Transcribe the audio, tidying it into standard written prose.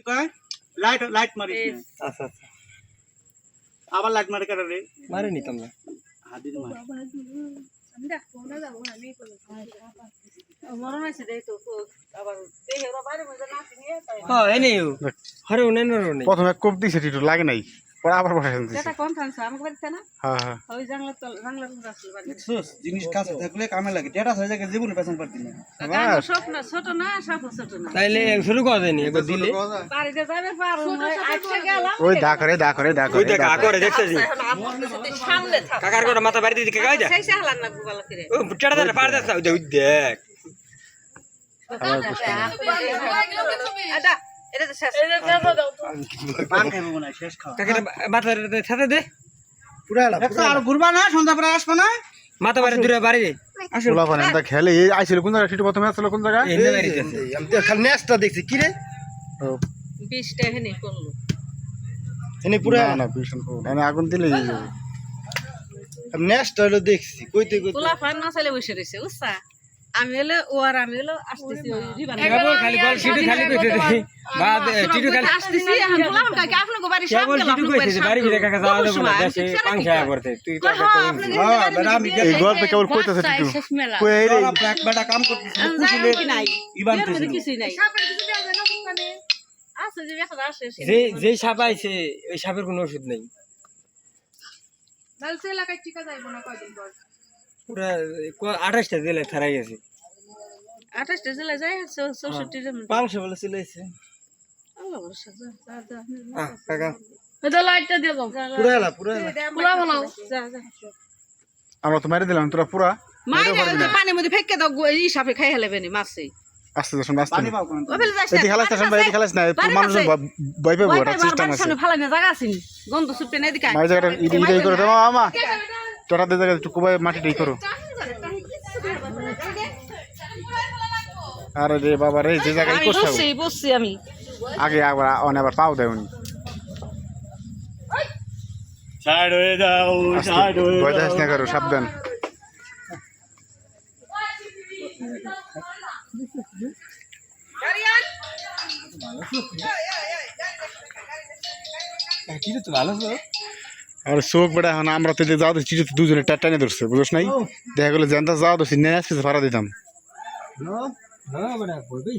কয় light light মারিস না। আচ্ছা আচ্ছা আবার লাইট মারে কারে রে মারে নিতাম না হাদির মার হ্যাঁ এনে হরে উনেন নে প্রথমে কোপ দিছে টিটু লাগে নাই পরে আবার বসাই দিছে এটা কোন থানছে আমাকে বাড়িতে না হ্যাঁ হ্যাঁ ওই জাংলার উপর আসলে বাড়ি সুস জিনিস কাছে থাকলে কামে লাগে ডেটা হয়ে যায় জীবনে পেছন পারতি না কানো সব না ছোট না সব ছোট না তাইলে শুরু করে দেনি একবার দিলে বাড়িতে যাবে পারো আজকে গেলাম ওই দা করে ওই দেখ করে দেখতেছি সামনে থাক কাকার করে মাথা বাড়ি দিকে গায় যা সেই হালান না ভালো করে ও টেড়া দে পার দাও ওই দেখ আদা এটা তো শেষ পান খাইবো না শেষ খাওয়া কাকার মাথার সাথে দে দেখছো আর ঘুরবা না সন্ধ্যা পরে আসবে না মাথা বাড়ি দূরে বাড়ি পোলা পানি আমরা খেলে এই আইছিল কোন জায়গা টিটু প্রথমে আসছিল কোন জায়গা এনে বাড়ি দিতেছে আমি তো খালি নেস্টটা দেখছি কি রে 20 টাকা নি করলো এনে পুরো না না ভীষণ আমি আগুন দিলে এই যাবে আমি নেস্টটা হলো দেখছি কইতে কইতে পোলা ফান না চাইলে বসে রইছে বুঝছা আমি হলো ও আর আমি হলো আসতেছি ওই রিবান কেবল খালি বল সিটি খালি কইতে দে বাদ টিটু খালি আসতেছি এখন পোলা ফান কাকে আপনাকে বাড়ি সামনে কেবল টিটু কইতে বাড়ি ভিতরে কাকা যাওয়া দেব না দেশে পাংখা করতে তুই তো হ্যাঁ বেটা আমি এই গল্প কেবল কইতাছে টিটু কই এই রে এক বেটা কাম করতেছি কুশলে নাই ইবান কিছুই নাই আছে যে ব্যথা আসে যে যে সাপ আইছে ওই সাপের কোনো ওষুধ নেই নালসে এলাকায় টিকা যাইবো না কয়দিন পর পুরা 28টা জেলে ছাড়াই গেছে 28 টা জেলা যায় 64 টা পাংশে বলে চলেছে আল্লাহ ভরসা যা যা কাকা এটা লাইটটা দিয়ে দাও পুরো এলা পুরা ভালো যা যা আমরা তো মেরে দিলাম তোরা পুরা মাইরে পানির মধ্যে ফেকে দাও এই সাপে খাই হেলেবে নি মাছই আস্তে যাস আস্তে পানি পাও কোন ওবেলে যাস এদি খালাস না ভাই এদি খালাস না তোর মানুষ ভয় পাবো এটা সিস্টেম আছে সামনে ফালানে জায়গা আছে নি গন্ধ সুপে না দিকে মাই জায়গাটা ইদি ইদি করে দাও মামা তোরা দে জায়গা একটু কোবাই মাটিটাই করো আরে রে বাবা রে যে জায়গায় আমি করছাও বসছি আমি আগে আবার আবার পাও দেয় উনি সাইড হয়ে যাও সাইড হয়ে ভয় দাস না করো সাবধান টিটু তো ভালো তো আর চোখ বেড়া এখন আমরা তো যাওয়া দিচ্ছি দুজনে টাটানে ধরছে বুঝছ নাই দেখা গেলো জানতা যাওয়া ধরছি নেই আজকে ভাড়া দিতাম হ্যাঁ বড় বলবেই